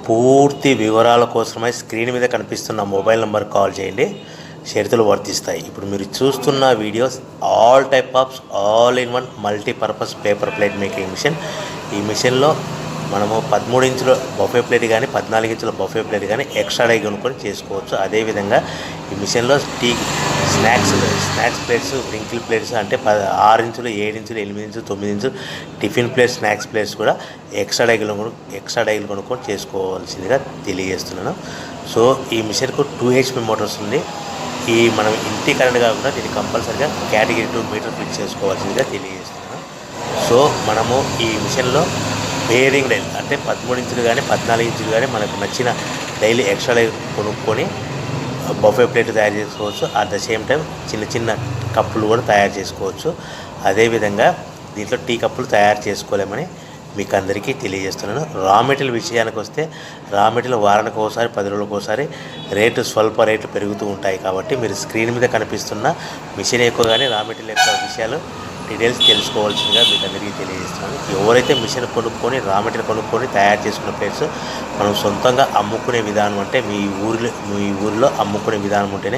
పూర్తి వివరాల కోసమై స్క్రీన్ మీద కనిపిస్తున్న మొబైల్ నెంబర్ కాల్ చేయండి. షరతులు వర్తిస్తాయి. ఇప్పుడు మీరు చూస్తున్న videos all type of all in one multipurpose paper plate making machine. ఈ మిషన్లో మనము 13 ఇంచుల బఫే ప్లేట్ కానీ 14 ఇంచుల బఫే ప్లేట్ కానీ ఎక్స్ట్రా డై కొనుక్కొని చేసుకోవచ్చు. అదేవిధంగా ఈ మిషన్లో స్నాక్స్ ప్లేట్స్, రింకిల్ ప్లేట్స్ అంటే 6 ఇంచులు, 7 ఇంచులు, 8 ఇంచులు, 9 ఇంచులు టిఫిన్ ప్లేట్స్, స్నాక్స్ ప్లేట్స్ కూడా ఎక్స్ట్రా డైలు కొనుక్కొని చేసుకోవాల్సిందిగా తెలియజేస్తున్నాను. సో ఈ మిషన్కు 2 HP మోటార్స్ ఉంది. మనం ఇంటి కరెంట్ కాకుండా దీన్ని కంపల్సరీగా కేటగిరీ 2 మీటర్ ఫిట్ చేసుకోవాల్సిందిగా తెలియజేస్తున్నాను. సో మనము ఈ మిషన్లో బేరింగ్ డైల్ అంటే 13 ఇంచులు కానీ 14 ఇంచులు కానీ మనకు నచ్చిన డైలీ ఎక్స్ట్రా డై కొనుక్కొని బఫే ప్లేట్ తయారు చేసుకోవచ్చు. అట్ ద సేమ్ టైం చిన్న చిన్న కప్పులు కూడా తయారు చేసుకోవచ్చు. అదేవిధంగా దీంట్లో టీ కప్పులు తయారు చేసుకోలేమని మీకు అందరికీ తెలియజేస్తున్నాను. రా మెటీరియల్ విషయానికి వస్తే రా మెటీరియల్ వారానికి ఒకసారి 10 రోజులకు ఒకసారి స్వల్ప రేట్లు పెరుగుతూ ఉంటాయి. కాబట్టి మీరు స్క్రీన్ మీద కనిపిస్తున్న మిషన్ ఎక్కువ కానీ రా మెటీరియల్ యొక్క విషయాలు డీటెయిల్స్ తెలుసుకోవాల్సిందిగా మీకు అందరికీ తెలియజేస్తున్నాను. ఎవరైతే మిషన్ కొనుక్కొని రా మెటీరియల్ కొనుక్కొని తయారు చేసుకున్న ప్లేట్స్ మనం సొంతంగా అమ్ముకునే విధానం అంటే మీ ఊరిలో అమ్ముకునే విధానం ఉంటేనే